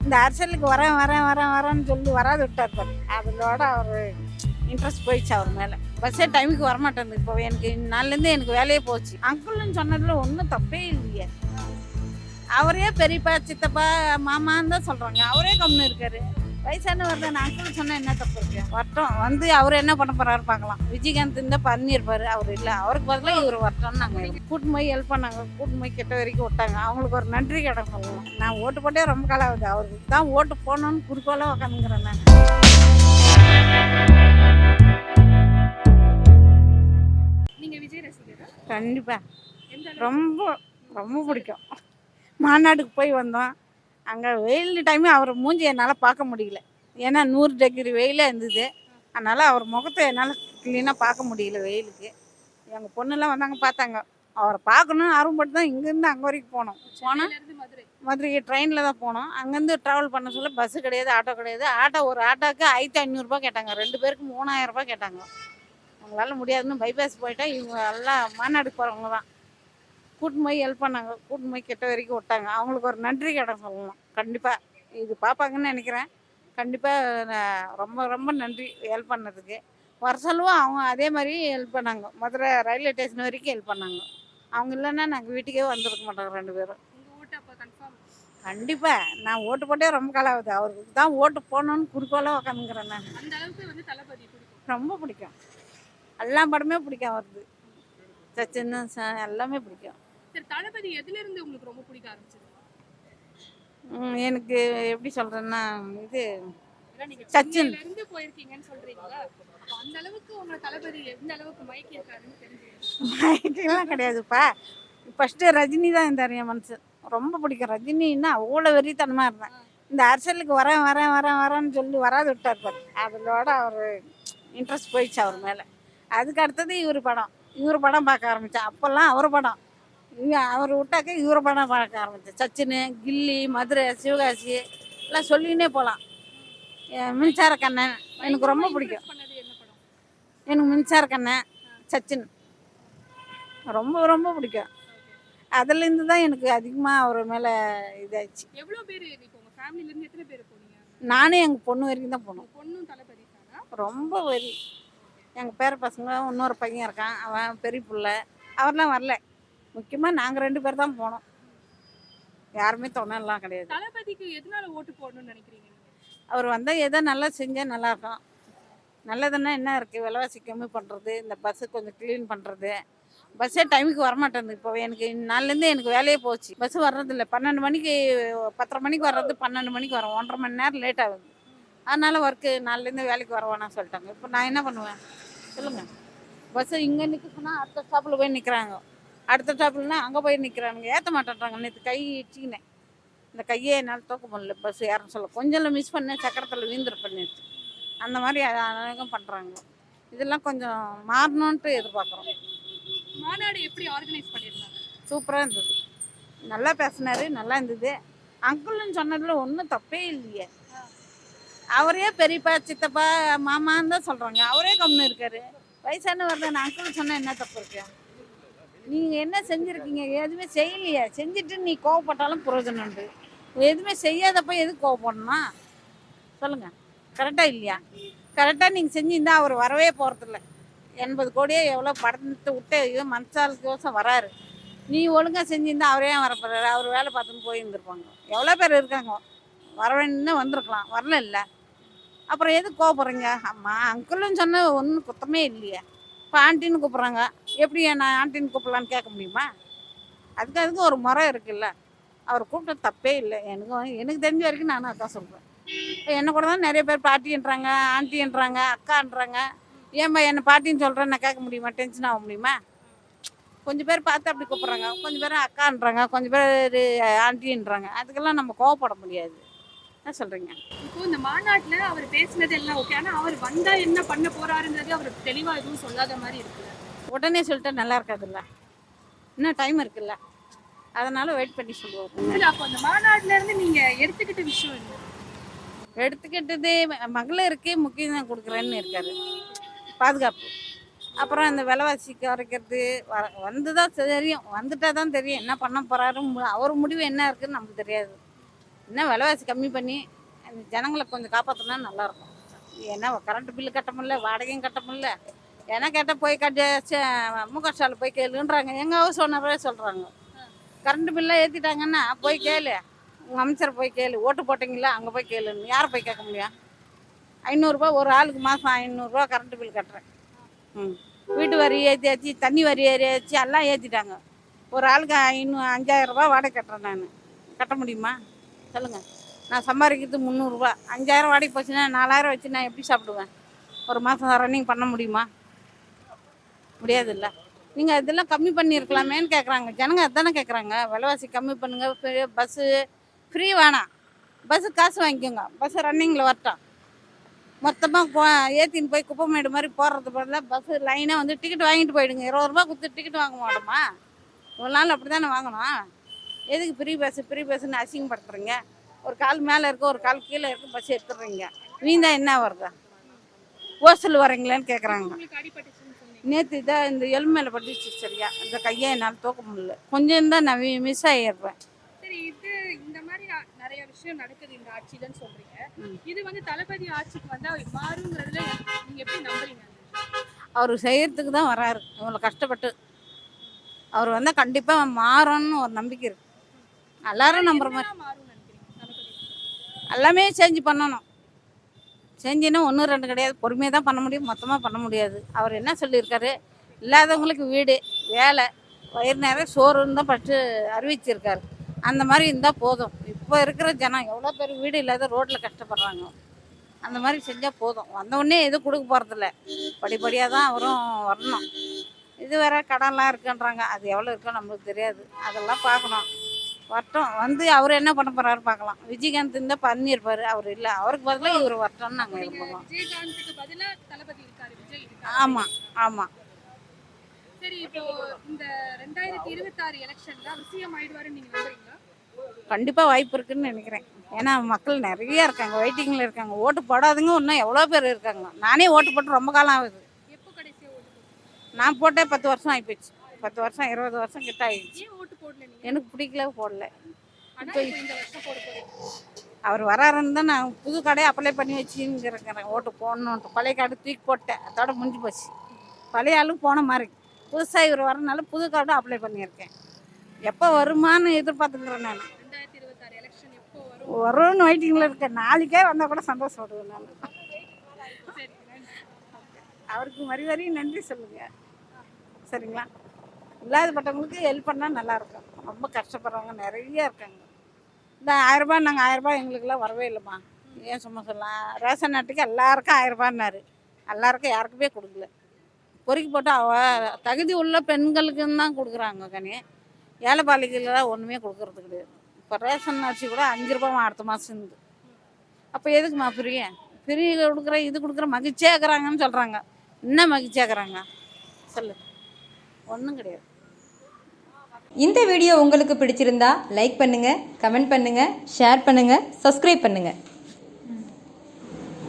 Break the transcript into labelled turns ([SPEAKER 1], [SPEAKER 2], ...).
[SPEAKER 1] இந்த அரசியலுக்கு வரேன் வரேன் வரேன் வரேன்னு சொல்லி வராது விட்டார் பாரு. அதோட அவர் இன்ட்ரெஸ்ட் போயிடுச்சு அவர் மேலே. பஸ்ஸே டைமுக்கு வரமாட்டேங்குது. இப்போ எனக்கு நாள்லேருந்து எனக்கு வேலையே போச்சு. அங்குள்னு சொன்னதில் ஒன்றும் தப்பே இல்லையே. அவரே பெரியப்பா சித்தப்பா மாமான்னு தான் சொல்கிறாங்க. அவரே கம்முன்னு இருக்காரு. வயசானவர் தான். அங்கிள் சொன்னால் என்ன தப்பு இருக்கு? வரட்டும், வந்து அவர் என்ன பண்ண போறாரு பார்க்கலாம். விஜயகாந்த் இருந்தால் பண்ணியிருப்பாரு. அவர் இல்லை, அவருக்கு பதிலாக இவர் வரட்டும்னு நாங்கள் கூட்டு போய் ஹெல்ப் பண்ணாங்க. கூட்டு போய் கிட்ட வரைக்கும் விட்டாங்க. அவங்களுக்கு ஒரு நன்றி கடன் சொல்லலாம். நான் ஓட்டு போட்டே ரொம்ப காலம் ஆகுது. அவருக்கு தான் ஓட்டு போகணுன்னு குறிக்கோளாக உட்காந்துங்கிறேன் நான்.
[SPEAKER 2] நீங்க விஜய் ரசிகரா?
[SPEAKER 1] கண்டிப்பாக
[SPEAKER 2] எந்த
[SPEAKER 1] ரொம்ப ரொம்ப பிடிக்கும். மாநாடுக்கு போய் வந்தோம். அங்கே வெயில் டைமு அவர் மூஞ்சி என்னால் பார்க்க முடியல. ஏன்னா 100 டிகிரி வெயிலாக இருந்தது. அதனால் அவர் முகத்தை என்னால் க்ளீனாக பார்க்க முடியல வெயிலுக்கு. எங்கள் பொண்ணுலாம் வந்தாங்க பார்த்தாங்க. அவரை பார்க்கணுன்னு ஆர்வப்பட்டு தான் இங்கேருந்து அங்கே வரைக்கும் போனோம். போனால்
[SPEAKER 2] இருந்து மதுரை.
[SPEAKER 1] மதுரைக்கு ட்ரெயினில் தான் போனோம். அங்கேருந்து ட்ராவல் பண்ண சொல்ல பஸ்ஸு கிடையாது, ஆட்டோ கிடையாது. ஒரு ஆட்டோக்கு 1500 கேட்டாங்க. 2 பேருக்கு 3000 கேட்டாங்க. அவங்களால முடியாதுன்னு பைபாஸ் போயிட்டா. இவங்க எல்லாம் மாநாடுக்கு போகிறவங்க தான் கூட்டின்னு போய் ஹெல்ப் பண்ணாங்க. கூட்டின்னு போய் கிட்ட வரைக்கும் விட்டாங்க. அவங்களுக்கு ஒரு நன்றி கடன் சொல்லலாம். கண்டிப்பாக இது பார்ப்பாங்கன்னு நினைக்கிறேன். கண்டிப்பாக ரொம்ப ரொம்ப நன்றி ஹெல்ப் பண்ணதுக்கு. வர சொல்லுவோம் அவங்க அதே மாதிரி ஹெல்ப் பண்ணாங்க. மதுரை ரயில்வே ஸ்டேஷன் வரைக்கும் ஹெல்ப் பண்ணாங்க. அவங்க இல்லைன்னா நாங்கள் வீட்டுக்கே வந்திருக்க மாட்டோம் 2 பேரும்.
[SPEAKER 2] உங்க ஓட்டு அப்ப கன்ஃபார்ம்.
[SPEAKER 1] கண்டிப்பாக நான் ஓட்டு போட்டே ரொம்ப காலம் ஆகுது. அவருக்கு தான் ஓட்டு போகணுன்னு குறிக்கோளாக உட்காந்துங்கிறேன் நான்.
[SPEAKER 2] அந்த அளவுக்கு வந்து தளபதி பிடிக்கும்.
[SPEAKER 1] ரொம்ப பிடிக்கும். எல்லா படமே பிடிக்கும் அவருக்கு. சச்சின் எல்லாமே பிடிக்கும்.
[SPEAKER 2] சரி, தளபதி எதுல இருந்து உங்களுக்கு ரொம்ப பிடிக்க ஆரம்பிச்சது?
[SPEAKER 1] எனக்கு எப்படி சொல்கிறேன்னா இது
[SPEAKER 2] ஏன்னா நீங்க
[SPEAKER 1] சச்சின்.
[SPEAKER 2] சென்னையில இருந்து போயிருக்கீங்கன்னு சொல்றீங்களா? அப்ப அந்த அளவுக்கு உங்க தளபதி எந்த அளவுக்கு மைக் இருக்காருன்னு தெரிஞ்சுக்கணும்.
[SPEAKER 1] மைக்கெல்லாம் கிடையாதுப்பா. ஃபஸ்ட்டு ரஜினி தான் இருந்தார் என் மனசு. ரொம்ப பிடிக்கும். ரஜினின்னா அவ்வளோ வெறித்தனமாக இருந்தேன். இந்த அரசியலுக்கு வரேன் வரேன் வரேன் வரேன்னு சொல்லி வராது விட்டார் பாரு. அதோட அவர் இன்ட்ரெஸ்ட் போயிடுச்சு அவர் மேலே. அதுக்கு அடுத்தது இவர் படம் பார்க்க ஆரம்பித்தேன். அப்போல்லாம் அவர் படம் அவர் விட்டாக்க இவர் படம் பார்க்க ஆரம்பித்தேன். சச்சின், கில்லி, மதுரை, சிவகாசி எல்லாம் சொல்லினே போகலாம். மின்சார கண்ணன் எனக்கு ரொம்ப பிடிக்கும்.
[SPEAKER 2] பண்ணது என்ன படம்?
[SPEAKER 1] எனக்கு மின்சார கண்ணன், சச்சின் ரொம்ப ரொம்ப பிடிக்கும். அதுலேருந்து தான் எனக்கு அதிகமாக அவர் மேலே இதாகிடுச்சு.
[SPEAKER 2] எவ்வளவு பேர் இப்போ உங்க ஃபேமிலில இருந்து எத்தனை பேர் போனீங்க?
[SPEAKER 1] நானே எங்கள் பொண்ணு வரைக்கும் தான் போனோம்.
[SPEAKER 2] உங்க பொண்ணும் தளபதி தானா?
[SPEAKER 1] ரொம்ப வெறி. எங்கள் பேர பசங்க இன்னொரு பையன் இருக்கான். அவன் பெரிய பிள்ளை. அவர்லாம் வரல. முக்கியமாக நாங்கள் 2 பேர் தான் போனோம். யாருமே துணைலாம் கிடையாது.
[SPEAKER 2] தளபதிக்கு எதனால ஓட்டு போடணும்னு நினைக்கிறீங்க நீங்க?
[SPEAKER 1] அவர் வந்தால் எதோ நல்லா செஞ்சால் நல்லாயிருக்கும். நல்லதுன்னா என்ன இருக்குது? விலைவாசி கம்மி பண்ணுறது, இந்த பஸ்ஸு கொஞ்சம் க்ளீன் பண்ணுறது. பஸ்ஸே டைமுக்கு வரமாட்டேங்குது. இப்போ எனக்கு நாள்லேருந்து எனக்கு வேலையே போச்சு. பஸ்ஸு வர்றதில்ல. 12 மணிக்கு 10:30 மணிக்கு வர்றது 12 மணிக்கு வரும். 1.5 மணி நேரம் லேட் ஆகுது. அதனால் ஒர்க்கு நாள்லேருந்து வேலைக்கு வரவேணாம் சொல்லிட்டாங்க. இப்போ நான் என்ன பண்ணுவேன் சொல்லுங்கள்? பஸ்ஸு இங்கே நிற்க சொன்னால் அடுத்த ஸ்டாப்பில் போய் நிற்கிறாங்க. அடுத்த ஸ்டாப்லனா அங்கே போய் நிற்கிறானுங்க. ஏற்ற மாட்டேன்றாங்க. நேற்று கை இடிச்சிக்கினேன். இந்த கையே என்னால் தூக்க முடியல. பஸ் ஏறன்னு சொல்ல கொஞ்சம் மிஸ் பண்ணேன். சக்கரத்தில் வீழ்ந்துருப்பேன் நேற்று. அந்த மாதிரி அநேகம் பண்ணுறாங்க. இதெல்லாம் கொஞ்சம் மாறணுன்ட்டு எதிர்பார்க்குறோம்.
[SPEAKER 2] மாநாடு எப்படி ஆர்கனைஸ் பண்ணியிருந்தாங்க?
[SPEAKER 1] சூப்பராக இருந்தது. நல்லா பேசினார். நல்லா இருந்தது. அங்குள்னு சொன்னதில் ஒன்றும் தப்பே இல்லையே. அவரே பெரியப்பா சித்தப்பா மாமான்னு தான் சொல்கிறாங்க. அவரே கம்முன்னு இருக்காரு. வயசானவர் தான். அங்குள்னு சொன்னால் என்ன தப்பு இருக்கு? நீங்கள் என்ன செஞ்சுருக்கீங்க? எதுவுமே செய்யலையே. செஞ்சுட்டு நீ கோவப்பட்டாலும் பிரயோஜனம் உண்டு. எதுவுமே செய்யாதப்போ எதுக்கு கோவப்படணுமா சொல்லுங்கள்? கரெக்டாக இல்லையா? கரெக்டாக நீங்கள் செஞ்சுருந்தா அவர் வரவே போகிறதில்ல. 80 கோடியே எவ்வளோ படத்தை விட்டு மனசாலுக்கோசம் வராரு. நீ ஒழுங்காக செஞ்சுருந்தா அவரே ஏன் வரப்போறாரு? அவர் வேலை பார்த்துன்னு போயிருந்துருப்பாங்க. எவ்வளோ பேர் இருக்காங்க. வர வேணும்னு வந்திருக்கலாம். வரல இல்லை. அப்புறம் எதுக்கு கோவப்படுறீங்க? அம்மா அங்கிள்னு சொன்ன ஒன்றும் குத்தமே இல்லையே. இப்போ ஆண்டின்னு கூப்பிட்றாங்க. எப்படி நான் ஆண்டின்னு கூப்பிடலான்னு கேட்க முடியுமா? அதுக்கு ஒரு முறை இருக்குல்ல. அவர் கூப்பிட்ட தப்பே இல்லை. எனக்கு தெரிஞ்ச வரைக்கும் நானும் அதான் சொல்கிறேன். இப்போ என்ன கூட தான் நிறைய பேர் பாட்டின்றாங்க, ஆண்டின்றாங்க, அக்கான்றாங்க. ஏன்பா என்னை பாட்டின்னு சொல்கிறேன் நான் கேட்க முடியுமா? டென்ஷன் ஆக முடியுமா? கொஞ்சம் பேர் பார்த்து அப்படி கூப்பிட்றாங்க. கொஞ்சம் பேர் அக்கான்றாங்க, கொஞ்சம் பேர் ஆண்டின்றாங்க. அதுக்கெல்லாம் நம்ம கோவப்பட முடியாது. என்ன சொல்கிறீங்க?
[SPEAKER 2] இப்போ இந்த மாநாட்டில் அவர் பேசினது எல்லாம் ஓகே. ஆனால் அவர் வந்தா என்ன பண்ண போறாருன்றது அவர் தெளிவாக எதுவும் சொல்லாத மாதிரி இருக்குல்ல.
[SPEAKER 1] உடனே சொல்லிட்டா நல்லா இருக்காதுல்ல. இன்னும் டைம் இருக்குல்ல. அதனால வெயிட் பண்ணி சொல்லுவோம்.
[SPEAKER 2] இல்லை, அப்போ அந்த மாநாட்டில இருந்து நீங்க எடுத்துக்கிட்ட விஷயம் என்ன?
[SPEAKER 1] எடுத்துக்கிட்டதே மகளிருக்கு முக்கியம் கொடுக்குறேன்னு இருக்காரு. பாதுகாப்பு. அப்புறம் இந்த விலைவாசி குறைக்கிறது வந்து தான் தெரியும். வந்துட்டால் தான் தெரியும் என்ன பண்ண போகிறாரு. அவர் முடிவு என்ன இருக்குதுன்னு நமக்கு தெரியாது. இன்னும் விலைவாசி கம்மி பண்ணி அந்த ஜனங்களை கொஞ்சம் காப்பாற்றினா நல்லாயிருக்கும். ஏன்னா கரண்ட் பில்லு கட்ட முடியல, வாடகையும் கட்ட முடியல. ஏன்னா கேட்டால் போய் முகசாலை போய் கேளுன்றாங்க. எங்கள் ஹவுஸ் ஓனரே சொல்கிறாங்க, கரண்ட் பில்லாம் ஏற்றிட்டாங்கன்னா போய் கேளு, உங்கள் அமைச்சரை போய் கேளு, ஓட்டு போட்டிங்களா அங்கே போய் கேளுன்னு. யாரை போய் கேட்க முடியும்? 500 ஒரு ஆளுக்கு மாதம் 500 கரண்ட் பில் கட்டுறேன். வீட்டு வரி ஏற்றியாச்சு, தண்ணி வரி ஏறியாச்சு, எல்லாம் ஏற்றிட்டாங்க. ஒரு ஆளுக்கு 5000 வாடகை கட்டுறேன். நான் கட்ட முடியுமா சொல்லுங்கள்? நான் சம்பாதிக்கிறது 300, 5000 வாடகை போச்சுன்னா 4000 வச்சு நான் எப்படி சாப்பிடுவேன்? ஒரு மாதம் ரன்னிங் பண்ண முடியுமா? முடியாது இல்லை. நீங்கள் இதெல்லாம் கம்மி பண்ணியிருக்கலாமேன்னு கேட்குறாங்க ஜனங்க. அதுதானே கேட்குறாங்க, விலைவாசி கம்மி பண்ணுங்கள், பஸ்ஸு ஃப்ரீ வேணாம், பஸ்ஸு காசு வாங்கிக்கோங்க, பஸ்ஸு ரன்னிங்கில் வரட்டும். மொத்தமாக ஏற்றின்னு போய் குப்பைமேடு மாதிரி போடுறது பதிலாக பஸ்ஸு லைனாக வந்து டிக்கெட் வாங்கிட்டு போயிடுங்க. 20 ரூபா கொடுத்து டிக்கெட் வாங்க மாட்டோமா? ஒரு நாள் அப்படி தானே வாங்கணும். எதுக்கு ஃப்ரீ பஸ்ஸுன்னு அசிங்கப்படுத்துறீங்க? ஒரு கால் மேலே இருக்குது, ஒரு கால் கீழே இருக்குது, பஸ் எடுத்துடுறீங்க. வீந்தா என்ன வருதா? ஓசல் வரீங்களேன்னு கேட்குறாங்க. நேற்று இதான் இந்த எலும்பு பட்டுச்சு. சரியா இந்த கையை என்னால் தூக்க முடியல. கொஞ்சம் தான் நான் மிஸ் ஆகிடுறேன்.
[SPEAKER 2] சரி, இது இந்த மாதிரி நிறைய விஷயம் நடக்குது இந்த ஆட்சியிலன்னு சொல்றீங்க. இது வந்து தளபதி ஆட்சிக்கு வந்தா மாறுங்கிறதுல நீங்க எப்படி நம்புறீங்க?
[SPEAKER 1] அவர் செய்யறதுக்கு தான் வராரு. இவ்வளோ கஷ்டப்பட்டு அவர் வந்தால் கண்டிப்பாக மாறும்னு ஒரு நம்பிக்கை இருக்கு. எல்லாரும் நம்புற மாதிரி எல்லாமே சேஞ்சு பண்ணணும். செஞ்சுன்னா 1 2 கிடையாது, பொறுமையாக தான் பண்ண முடியும், மொத்தமாக பண்ண முடியாது. அவர் என்ன சொல்லியிருக்காரு, இல்லாதவங்களுக்கு வீடு, வேலை, வயிறு நிறைய சோறுன்னு தான் ஃபஸ்ட்டு அறிவிச்சிருக்காரு. அந்த மாதிரி இருந்தால் போதும். இப்போ இருக்கிற ஜனம் எவ்வளோ பேர் வீடு இல்லாத ரோட்டில் கஷ்டப்படுறாங்க. அந்த மாதிரி செஞ்சால் போதும். வந்தவுடனே எதுவும் கொடுக்க போகிறதில்ல, படிப்படியாக தான் அவரும் வரணும். இது வேற கடன்லாம் இருக்குன்றாங்க, அது எவ்வளோ இருக்கோ நம்மளுக்கு தெரியாது, அதெல்லாம் பார்க்கணும். வரட்டும், வந்து அவர் என்ன பண்ண போகிறாரு பார்க்கலாம். விஜயகாந்த் இருந்தால் பண்ணியிருப்பார், அவர் இல்லை. அவருக்கு பதிலாக இவர் வரட்டும்னு நாங்கள் விரும்புகிறோம்.
[SPEAKER 2] விஜயகாந்துக்கு பதிலா தளபதி இருக்காரு, விஜய் இருக்காரு.
[SPEAKER 1] ஆமாம் ஆமாம்.
[SPEAKER 2] சரி, இப்போ இந்த 2026 எலெக்ஷன்ல அவர் சிஎம் ஆயிடுவாருன்னு நீங்க நம்புறீங்களா?
[SPEAKER 1] கண்டிப்பாக வாய்ப்பு இருக்குன்னு நினைக்கிறேன். ஏன்னா மக்கள் நிறைய இருக்காங்க, வெயிட்டிங்கில் இருக்காங்க. ஓட்டு போடாதுங்க இன்னும் எவ்வளோ பேர் இருக்காங்க. நானே ஓட்டு போட்டு ரொம்ப காலம் ஆகுது.
[SPEAKER 2] எப்போ கடைசியா ஓட்டு போட்டீங்க?
[SPEAKER 1] நான் போட்டே 10 வருஷம் ஆகிப்போச்சு. 10 வருஷம் 20 வருஷம் கிட்ட ஆகிடுச்சு.
[SPEAKER 2] ஏன் ஓட்டு போடல நீங்க?
[SPEAKER 1] எனக்கு பிடிக்கல, போடல.
[SPEAKER 2] ஆனா இப்போ இந்த வருஷம் போட போறீங்க.
[SPEAKER 1] அவர் வராருன்னு தான் நான் புது கடையை அப்ளை பண்ணி வச்சுருக்கிறேன். ஓட்டு போடணுன்ட்டு பழைய கார்டு தூக்கி போட்டேன், அதோட முடிஞ்சு போச்சு. பழைய ஆளும் போன மாதிரி புதுசாக இவர் வரனால புது கார்டு அப்ளை பண்ணியிருக்கேன். எப்போ வருமானு எதிர்பார்த்துக்கிறேன். நான்
[SPEAKER 2] 2026 எலெக்ஷன் எப்போ வரும்
[SPEAKER 1] வரும்னு வெயிட்டிங்கில் இருக்கேன். நாளைக்கே வந்தால் கூட சந்தோஷப்படுவேன் நான். அவருக்கு வரி நன்றி சொல்லுங்கள், சரிங்களா? இல்லாதப்பட்டவங்களுக்கு ஹெல்ப் பண்ணால் நல்லாயிருக்கும். ரொம்ப கஷ்டப்படுறவங்க நிறைய இருக்காங்க. இந்த 1000 ரூபாய், நாங்கள் 1000 ரூபாய் எங்களுக்கெல்லாம் வரவே இல்லைம்மா. ஏன் சும்மா சொல்லலாம்? ரேஷன் நாட்டுக்கு எல்லாருக்கும் 1000 ரூபான்னாரு, எல்லாருக்கும் யாருக்குமே கொடுக்கல. பொறுக்கி போட்டு தகுதி உள்ள பெண்களுக்குன்னு தான் கொடுக்குறாங்க. கனி ஏழைப்பாளிகளெலாம் ஒன்றுமே கொடுக்கறது கிடையாது. இப்போ ரேஷன் அரிசி கூட 5 ரூபாய் அடுத்த மாதம் இருந்து. அப்போ எதுக்குமா ஃப்ரீ கொடுக்குற, இது கொடுக்குற, மகிழ்ச்சியாக இருக்கிறாங்கன்னு சொல்கிறாங்க. என்ன மகிழ்ச்சியாக இருக்கிறாங்க சொல்லு? ஒன்றும் கிடையாது.
[SPEAKER 3] இந்த வீடியோ உங்களுக்கு பிடிச்சிருந்தா லைக் பண்ணுங்கள், கமெண்ட் பண்ணுங்கள், ஷேர் பண்ணுங்கள், சப்ஸ்கிரைப் பண்ணுங்கள்.